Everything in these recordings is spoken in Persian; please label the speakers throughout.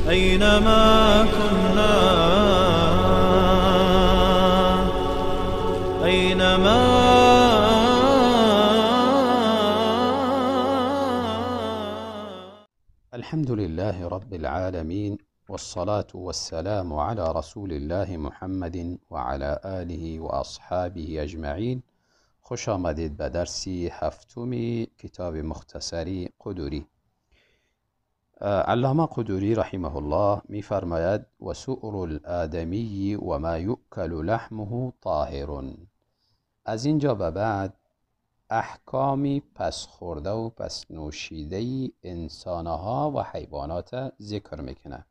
Speaker 1: أينما كنا أينما
Speaker 2: الحمد لله رب العالمين، والصلاة والسلام على رسول الله محمد وعلى آله و اصحابه اجمعین. خوش آمدید به درسی هفتم کتاب مختصری قدوری. علامه قدوری رحمه الله می‌فرماید و سؤر الآدمی و ما یؤکل لحمه طاهر. از اینجا به بعد احکامی پس خورده و پس نوشیده انسانها و حیوانات ذکر میکنه.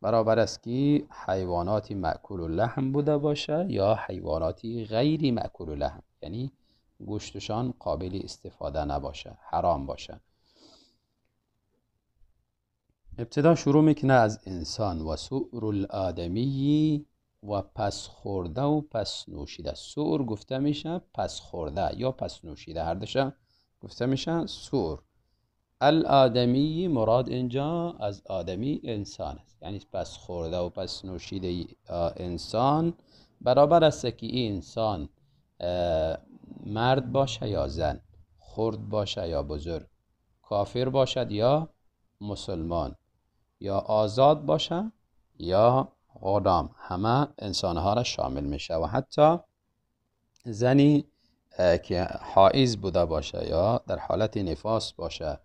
Speaker 2: برابر است که حیواناتی مأکول لحم بوده باشه یا حیواناتی غیر مأکول لحم، یعنی گوشتشان قابل استفاده نباشه، حرام باشه. ابتدا شروع میکنه از انسان و سؤر الآدمی و پس خورده و پس نوشیده. سؤر گفته میشه پس خورده یا پس نوشیده، هر دوشه گفته میشه سؤر. الآدمی مراد اینجا از آدمی انسان است، یعنی پس خورده و پس نوشیده انسان برابر است که این انسان مرد باشه یا زن، خرد باشه یا بزرگ، کافر باشد یا مسلمان، یا آزاد باشه یا غلام، همه انسانها را شامل میشه. و حتی زنی که حائض بوده باشه یا در حالت نفاس باشه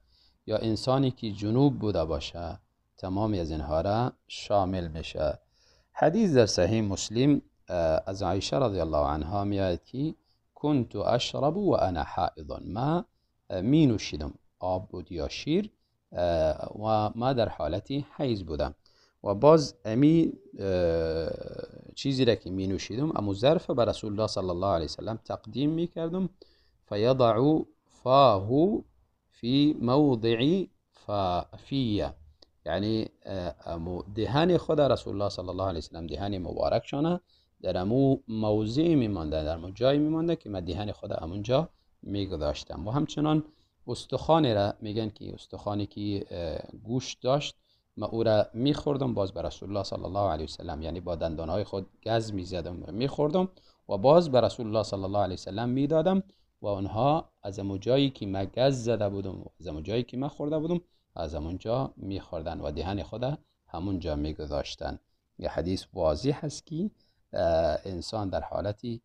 Speaker 2: یا انسانی که جنوب بوده باشه، تمامی از اینها را شامل میشه. حدیث در صحیح مسلم از عایشه رضی الله عنها میاد که کنت اشرب و انا حائض، ما می نوشیدم، آب بود یا شیر، و ما در حالتی حیض بودم. و باز امی چیزی را که می نوشیدم امو ظرف به رسول الله صلی الله علیه وسلم تقدیم می کردم، فیضع فاه فی موضع فیه، یعنی دهان خود رسول الله صلی الله علیه وسلم، دهان مبارک شانه در امو موضع میمانده، در امو جای میمانده که من دهان خود امونجا میگذاشتم. و همچنان استخوان را میگن که استخوانی که گوشت داشت ما او را میخوردم، باز به رسول الله صلی الله علیه وسلم، یعنی با دندانهای خود گز میزدم و میخوردم و باز به رسول الله صلی الله علیه وسلم میدادم و اونها از امو جایی که من گز زده بودم و از امو جایی که من خورده بودم از همونجا میخوردن و دهان خود همونجا میگذاشتن. یه حدیث واضح هست که انسان در حالتی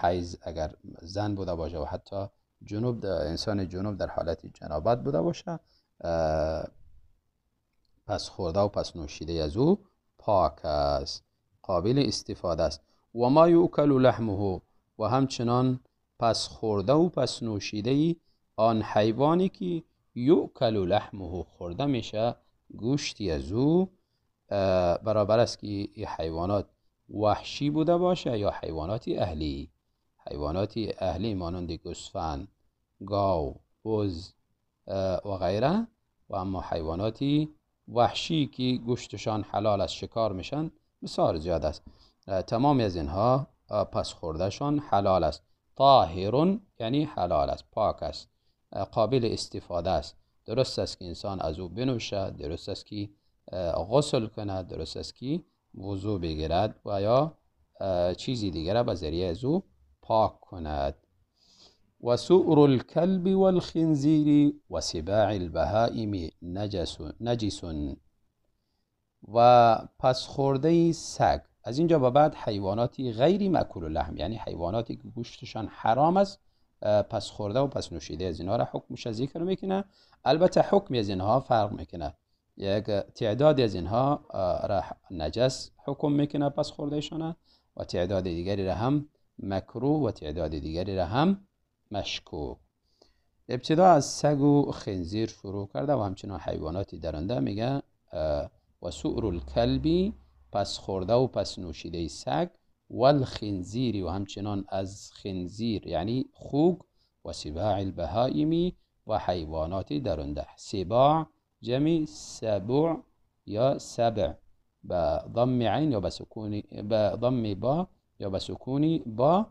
Speaker 2: حیض اگر زن بوده باشه و حتی جنوب، انسان جنوب در حالتی جنابت بوده باشه، پس خورده و پس نوشیده از او پاک است، قابل استفاده است. و ما یؤکل لحمه، و همچنان پس خورده و پس نوشیده آن حیوانی که یؤکل لحمه خورده میشه گوشتی از او، برابر است که این حیوانات وحشی بوده باشه یا حیواناتی اهلی. حیواناتی اهلی مانند گوسفند، گاو، بز و غیره. و اما حیواناتی وحشی که گوشتشان حلال است، شکار میشن، بسیار زیاد است. تمامی از اینها پس خوردهشان حلال است. طاهر یعنی حلال است، پاک است، قابل استفاده است. درست است که انسان از او بنوشه، درست است که غسل کند، درست است که وضو بگیرد و یا چیزی دیگر به ذریعه از او پاک کند. و سؤر الكلب والخنزیر و سباع البهائم نجس. و پس خورده سگ. از اینجا به بعد حیواناتی غیر مأکول لحم، یعنی حیواناتی که گوشتشان حرام است، پس خورده و پس نوشیده از اینها را حکمش ذکر میکنه. البته حکم از اینها فرق میکنه، یک تعداد از اینها را نجس حکم میکنه پس خوردهشانه و تعداد دیگری را هم مکروه و تعداد دیگری را هم مشکوک. ابتدا از سگ و خنزیر شروع کرده و همچنان حیواناتی درنده. میگه و سؤر الکلبی، پس خورده و پس نوشیده سگ، و الخنزیری، و همچنان از خنزیر یعنی خوک، و سباع البهائمی، و حیواناتی درنده. سباع جمع سبع یا سبع، با ضم عین یا با ضم با یا با سکونی با،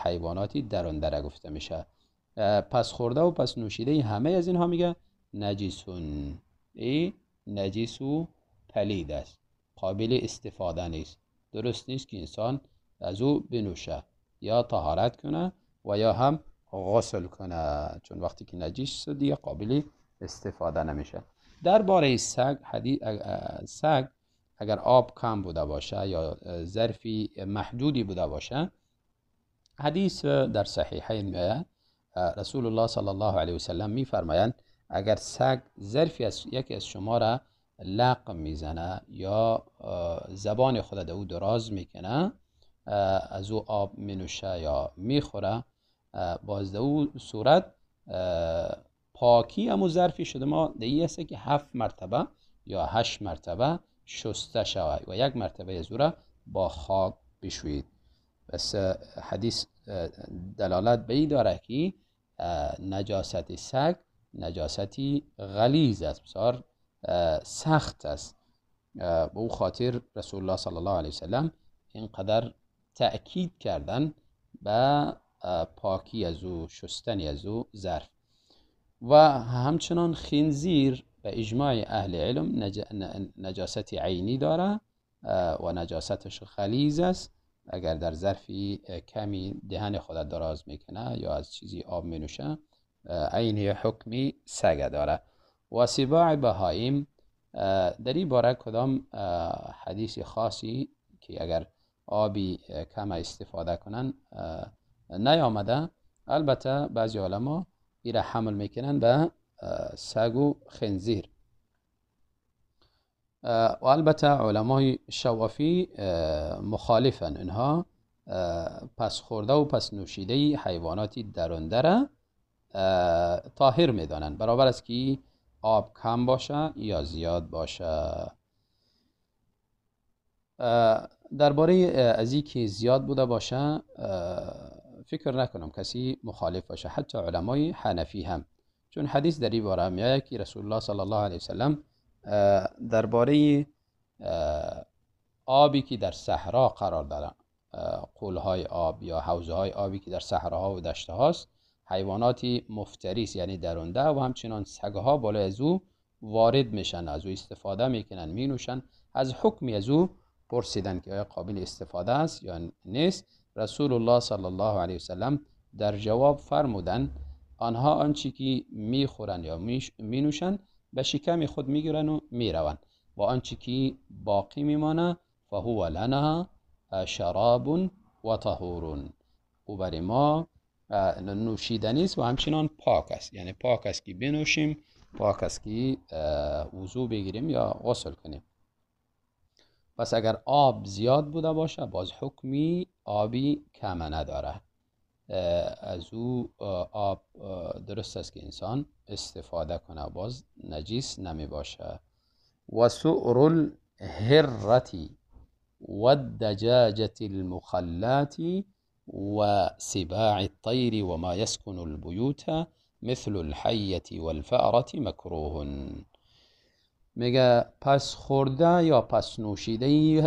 Speaker 2: حیواناتی درنده را گفته میشه. پس خورده و پس نوشیده همه از اینها میگه نجسون، ای نجس و پلید است، قابل استفاده نیست. درست نیست که انسان از او بنوشه، یا طهارت کنه و یا هم غسل کنه، چون وقتی که نجس شد دیگه قابل استفاده نمیشه. درباره سگ، سگ اگر آب کم بوده باشه یا ظرفی محدودی بوده باشه، حدیث در صحیحین میآید، رسول الله صلی الله علیه و سلم میفرمایند اگر سگ ظرفی از یکی از شما را لقم میزنه یا زبان خود در او دراز میکنه، از او آب مینوشه یا میخوره، باز در او صورت پاکی امو ظرفی شده ما دیگه است که 7 مرتبه یا 8 مرتبه شسته شود و 1 مرتبه از او را با خاک بشویید. بس حدیث دلالت به این داره که نجاست سگ نجاستی غلیظ است، بسیار سخت است. به او خاطر رسول الله صلی الله علیه وسلم اینقدر تأکید کردن به پاکی از او، شستنی از او ظرف. و همچنان خنزیر به اجماع اهل علم نجاست عینی داره و نجاستش غلیظ است. اگر در ظرفی کمی دهن خود دراز میکنه یا از چیزی آب مینوشه، عین حکمی سگ داره. و سباع بهایم، در این باره کدام حدیث خاصی که اگر آبی کم استفاده کنن نیامده. البته بعضی علما ایره حمل میکنن به سگ و خنزیر. و البته علمای شوافی مخالفن، اینها پس خورده و پس نوشیده حیواناتی درنده را طاهر میدانند، برابر است که آب کم باشه یا زیاد باشه. درباره از این که زیاد بوده باشه فکر نکنم کسی مخالف باشه، حتی علمای حنفی هم، چون حدیث در این باره میآید که رسول الله صلی الله علیه وسلم درباره آبی که در صحرا قرار داره، قولهای آب یا حوضهای آبی که در صحراها و دشت هاست، حیواناتی مفترس یعنی درنده و همچنان سگها بالای از او وارد میشن، از او استفاده میکنن، مینوشن. از حکمی از او پرسیدن که آیا قابل استفاده است یا نیست. رسول الله صلی الله علیه وسلم در جواب فرمودن آنها آنچه که میخورن یا مینوشن به شکم خود میگیرن و میروند، و آنچه که باقی میمانه فهو لنا شراب و طهور، او برای ما نوشیدنی است و همچنان پاک است. یعنی پاک است که بنوشیم، پاک است که وضو بگیریم یا غسل کنیم. پس اگر آب زیاد بوده باشه باز حکمی آبی کم نداره، از او آب درست است که انسان استفاده کنه، باز نجیس نمی باشه. و سؤر الهرة و الدجاجة المخلات و سباع الطير و ما يسكن البيوت مثل الحية والفأرة مکروه. میگه پس خورده یا پس نوشیده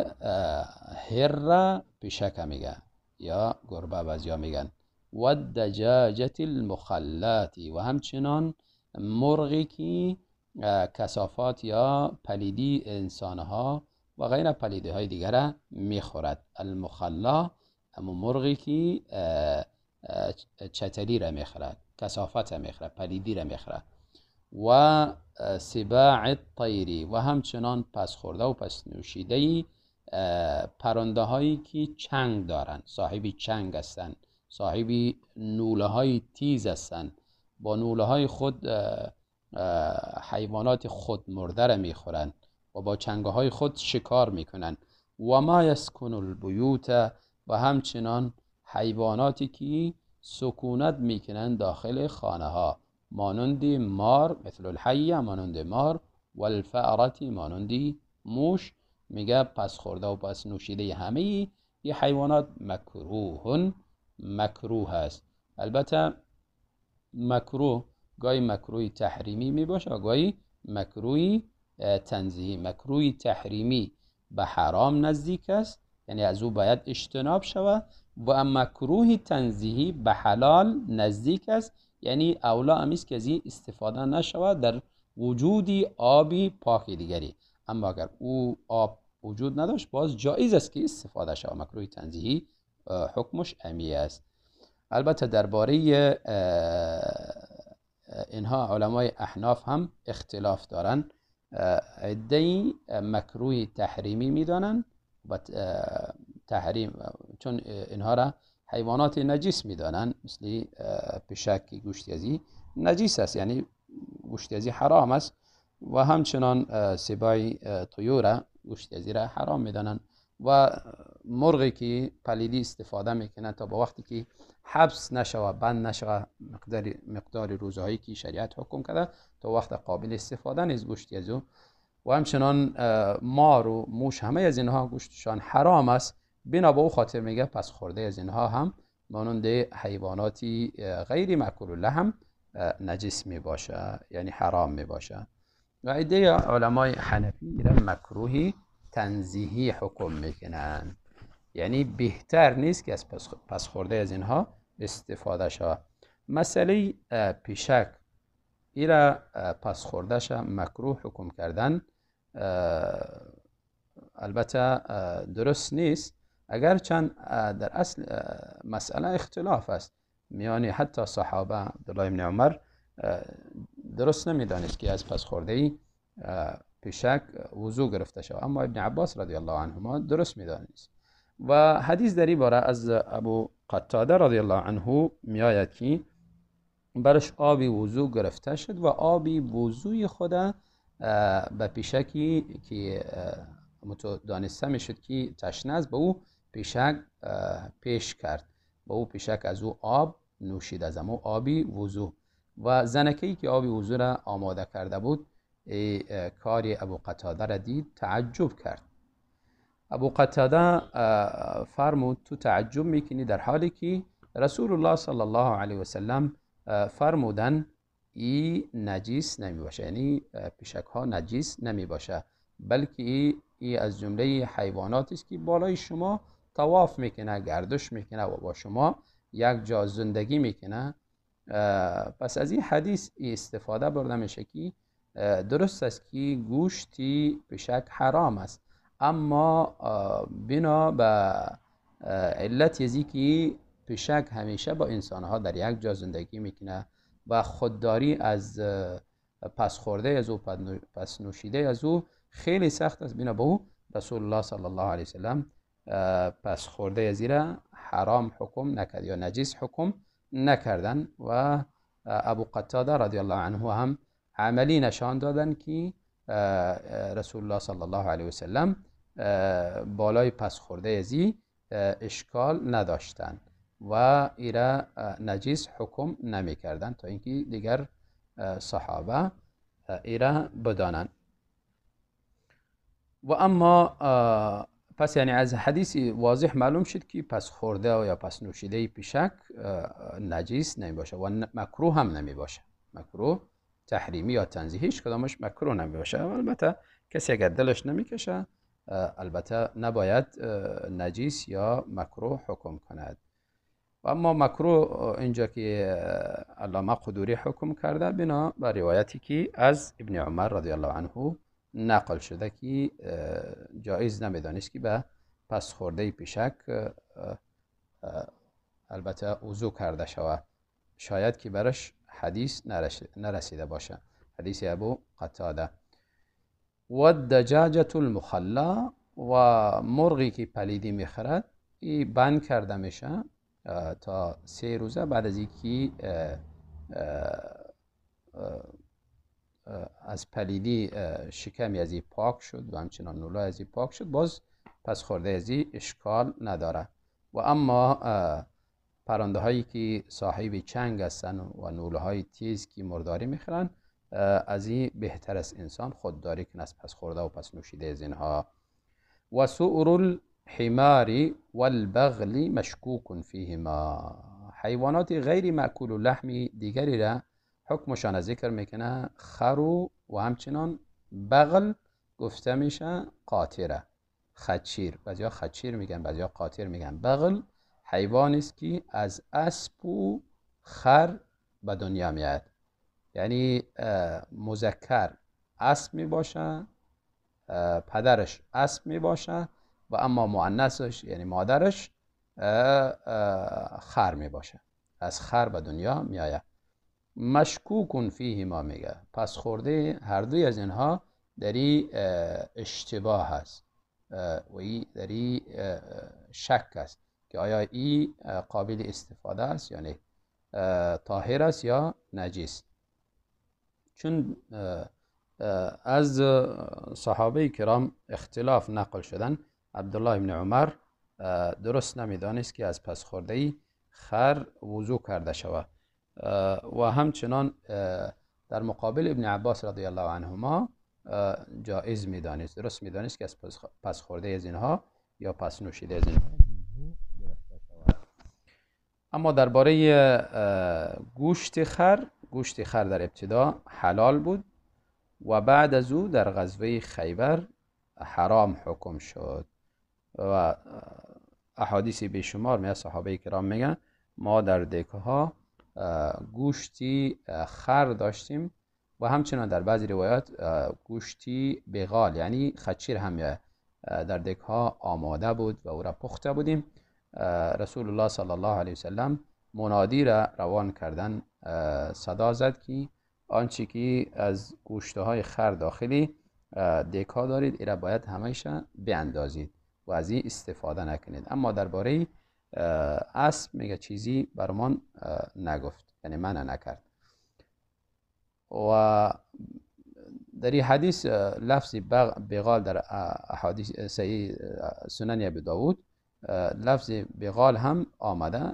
Speaker 2: هره پیشکه میگه یا گربه بعضیا میگن، و الدجاجة المخلات و همچنان مرغی که کثافات یا پلیدی انسانها و غیر پلیدی های دیگر میخورد. المخلا اما مرغی که چتلی را میخورد، کثافت را میخورد، پلیدی را میخورد. و سباع الطیر و همچنان پس خورده و پس نوشیده پرنده هایی که چنگ دارند، صاحبی چنگ هستند، صاحبی نوله های تیز هستند، با نوله های خود حیوانات خود مرده را میخورند و با چنگه های خود شکار میکنند. و ما یسکن البیوت و همچنان حیواناتی که سکونت میکنند داخل خانه ها، مانند مار، مثل الحیه مانند مار، و الفأرة مانند موش. میگه پس خورده و پس نوشیده همه این حیوانات مکروه است. البته مکروه گاهی مکروه تحریمی می باشه و گاهی مکروه تنزیهی. مکروه تحریمی به حرام نزدیک است، یعنی از او باید اجتناب شود، و مکروه تنزیهی به حلال نزدیک است، یعنی اولا امیست که از این استفاده نشود در وجودی آبی پاک دیگری. اما اگر او آب وجود نداشت باز جایز است که استفاده شود. مکروه تنزیهی حکمش امی است. البته درباره اینها علمای احناف هم اختلاف دارن. عده‌ای مکروه تحریمی میدانن و تحریم، چون اینها را حیوانات نجس میدانن، مثل پشک، گوشت ازی نجس است، یعنی گوشت ازی حرام است، و همچنان سباع طیور گوشت ازی را حرام میدانن. و مرغی که پلیدی استفاده میکنه تا با وقتی که حبس نشوه، بند نشوه، مقدار روزهایی که شریعت حکم کرده تا وقت قابل استفاده نیست گوشت ازو. و همچنان مار و موش، همه از اینها گوشتشان حرام است. بنا به او خاطر میگه پس خورده از اینها هم مانند حیواناتی غیر مأکول اللحم نجس می باشه، یعنی حرام می باشه. و عده علمای حنفی را مکروه تنزیهی حکم میکنن، یعنی بهتر نیست که از پس خورده از اینها استفاده شود. مسئله پیشک ایرا پس خوردهش مکروه حکم کردن البته درست نیست، اگرچند در اصل مسئله اختلاف است میان حتی صحابه. عبدالله بن عمر درست نمیدانست که از پس خورده پیشک وضو گرفته شود، اما ابن عباس رضی الله عنهما درست میدانست. و حدیث در این باره از ابو قتاده رضی الله عنه میآید که برش آبی وضو گرفته شد و آبی وضوی خود به پیشکی که دانسته میشد که تشنه است به او پیشک پیش کرد، به او پیشک از او آب نوشید، از او آبی وضو. و زنکی که آبی وضو را آماده کرده بود کاری ابو قتاده را دید، تعجب کرد. ابو قتاده فرمود تو تعجب میکنی در حالی که رسول الله صلی الله علیه و سلم فرمودن ای نجیس نمی باشه، یعنی پیشک ها نجیس نمی باشه، بلکه ای از جمله حیواناتی است که بالای شما طواف میکنه، گردش میکنه و با شما یک جا زندگی میکنه. پس از این حدیث استفاده برده میشه که درست است که گوشتی پیشک حرام است، اما بنا به علت یزی که پیشک همیشه با انسانها در یک جا زندگی میکنه و خودداری از پس خورده از او، پس نوشیده از او خیلی سخت است. بنا به او رسول الله صلی الله علیه وسلم پس خورده از را حرام حکم نکرد یا نجیس حکم نکردن. و ابو قتاده رضی الله عنه هم عملی نشان دادن که رسول الله صلی الله علیه وسلم بالای پس خورده ازی اشکال نداشتن و ایرا نجیس حکم نمی کردن تا اینکه دیگر صحابه ایرا بدانن. و اما پس یعنی از حدیث واضح معلوم شد که پس خورده یا پس نوشیده پیشک نجیس نمی باشه و مکروه هم نمی باشه. مکروه تحریمی یا تنزیهیش کدامش مکروه نمی باشه. البته کسی اگر دلش نمی کشه البته نباید نجیس یا مکروه حکم کند. و اما مکروه اینجا که علامه قدوری حکم کرده بنا بر روایتی که از ابن عمر رضی الله عنه نقل شده که جایز نمیدانست که به پس خورده پیشک البته وضو کرده شود، شاید که برش حدیث نرسیده باشه، حدیث ابو قتاده. و دجاجة المخلا، و مرغی که پلیدی میخورد این بند کرده میشه تا 3 روزه بعد از اینکه از پلیدی شکمی از این پاک شد و همچنان نوله از این پاک شد، باز پس خورده از این اشکال نداره. و اما پرنده هایی که صاحب چنگ هستن و نوله های تیز که مرداری میخورن از این بهتر است انسان خودداری کنه از پس خورده و پس نوشیده از اینها. و سؤر الحمار والبغل مشکوک فیهما، حیوانات غیر مأکول اللحم دیگری را حکمشان ذکر میکنه. خر و همچنان بغل گفته میشه قاطره، خچیر، بعضیا خچیر میگن بعضیا قاطر میگن. بغل حیوانی است که از اسب و خر به دنیا میاد، یعنی مذکر اسب می باشه پدرش اسب می باشه و اما مؤنثش یعنی مادرش خر می باشه. از خر به دنیا می آید. مشکوکن فیهما میگه پس خورده هر دوی از اینها دری اشتباه هست و ای دری شک است که آیا ای قابل استفاده است یا نه، طاهر است یا نجس. چون از صحابه کرام اختلاف نقل شدن. عبدالله بن عمر درست نمیدانست که از پس خورده خر وضو کرده شود و همچنان در مقابل ابن عباس رضی الله عنهما جایز میدانست، درست میدانست که از پس خورده از اینها یا پس نوشیده از اینها گرفته شود. اما درباره گوشت خر در ابتدا حلال بود و بعد از او در غزوه خیبر حرام حکم شد و احادیث بیشمار از صحابه کرام میگن ما در دکه ها گوشتی خر داشتیم و همچنان در بعضی روایات گوشتی بغال یعنی خچیر هم در دکه ها آماده بود و او را پخته بودیم. رسول الله صلی الله علیه وسلم منادی را روان کردن، صدا زد که آنچه که از گوشته های خر داخلی دکه ها دارید ایرا باید همیشه بیاندازید و از این استفاده نکنید. اما درباره اسب میگه چیزی برمان نگفت، یعنی منع نکرد. و در این حدیث لفظ بغال در احادیث صحیح سنن ابی داود لفظ بغال هم آمده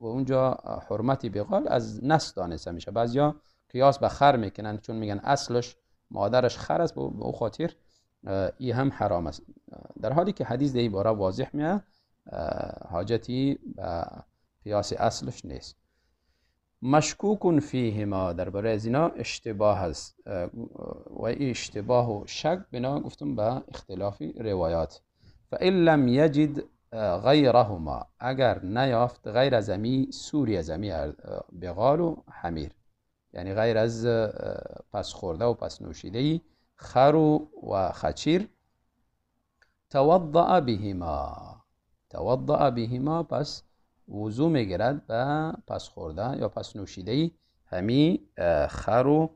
Speaker 2: و اونجا حرمت بغال از نس دانسته میشه. بعضیا قیاس به خر میکنن چون میگن اصلش مادرش خر است به او خاطر این هم حرام است، در حالی که حدیث در این باره واضح میه حاجتی به قیاس اصلش نیست. مشکوکن فیهما درباره از اینا اشتباه است و این اشتباه و شک بنا گفتم به اختلاف روایات. فإن لم یجد غیرهما اگر نیافت غیر از سوری از بغال و حمیر، یعنی غیر از پس خورده و پس نوشیده خر و خچیر، توضأ بهما پس وضو میگیرد به پس خورده یا پس نوشیده همی خر و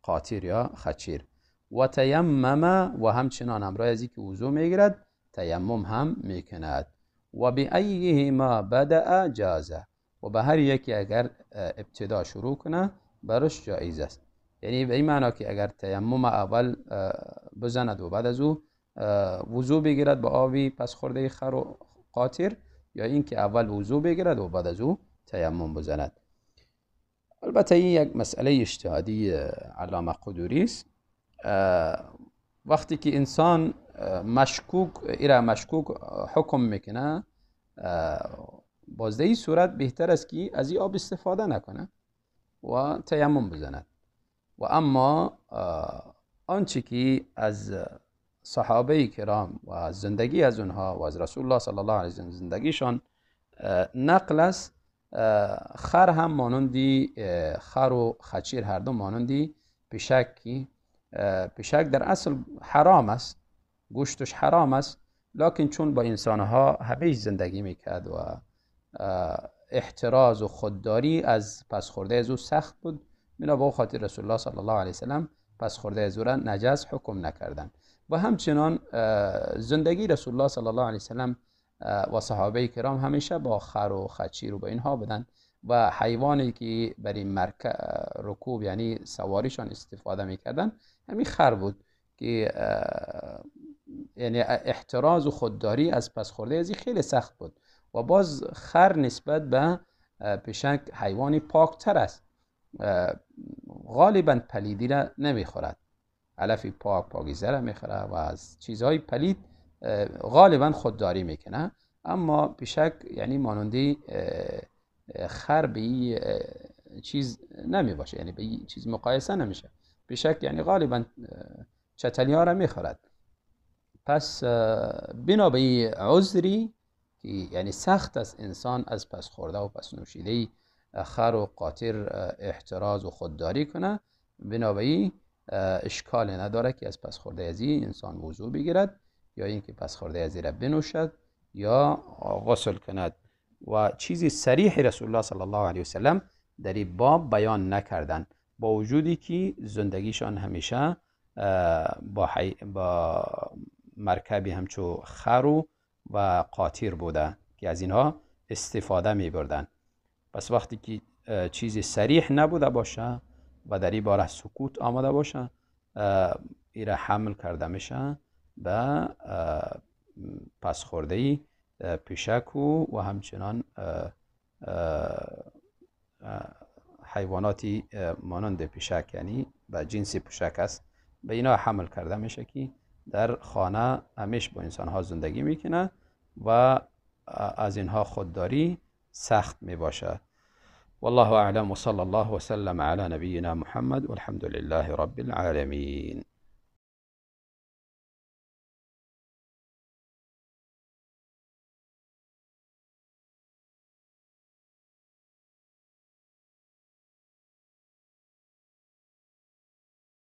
Speaker 2: قاطیر یا خچیر. و تیمم و همچنان همراه از که وضو میگیرد تیمم هم میکند. و به ایهما بدأ جازه و به هر یکی اگر ابتدا شروع کنه برش جایز است. یعنی به این معنا که اگر تیمم اول بزند و بعد از او وضو بگیرد با آبی پس خورده خر و قاطر، یا اینکه اول وضو بگیرد و بعد از او تیمم بزند. البته این یک مسئله اجتهادی علامه قدوری است. وقتی که انسان مشکوک حکم میکنه باز در این صورت بهتر است که از این آب استفاده نکنه و تیمم بزند. و اما آنچه که از صحابه کرام و از زندگی از اونها و از رسول الله صلی الله علیه و زندگیشان نقل است، خر هم مانندی خر و خچیر هر دو مانندی پشک در اصل حرام است، گوشتش حرام است، لکن چون با انسانها همیشه زندگی میکرد و احتراز و خودداری از پس خورده از او سخت بود، بنا به خاطر رسول الله صلی الله علیه وسلم پس خورده از او را نجس حکم نکردند. و همچنان زندگی رسول الله صلی الله علیه وسلم و صحابه کرام همیشه با خر و خچیر و با اینها بودن و حیوانی که برای رکوب یعنی سواریشان استفاده میکردن همین خر بود که یعنی احتراز و خودداری از پس خورده ازی خیلی سخت بود. و باز خر نسبت به پشک حیوانی پاکتر است، غالبا پلیدی را نمیخورد، علف پاکیزه را میخوره و از چیزهای پلید غالبا خودداری میکنه. اما پشک یعنی مانندی خر به چیز نمی باشه، یعنی به چیز مقایسه نمیشه. پشک یعنی غالبا چتلی ها را میخورد. پس بنا به عذری که یعنی سخت است انسان از پس خورده و پس نوشیده خر و قاطر احتراز و خودداری کنه، بنا به اشکال نداره که از پس خورده ازی انسان وضو بگیرد یا اینکه پس خورده ازی را بنوشد یا غسل کند. و چیزی صریح رسول الله صلی الله علیه وسلم در این باب بیان نکردن، با وجودی که زندگیشان همیشه با مرکبی همچو خرو و قاطیر بوده که از اینها استفاده می بردن. پس وقتی که چیزی صریح نبوده باشه و در این باره سکوت آمده باشه، ایره حمل کرده میشه به پس خورده پیشک و همچنان حیواناتی مانند پیشک، یعنی به جنس پیشک است، به اینا حمل کرده میشه که در خانه همیش با انسان ها زندگی میکنه و از اینها خودداری سخت می باشه. والله اعلم و صلی الله وسلم علی نبینا محمد والحمد لله رب العالمین.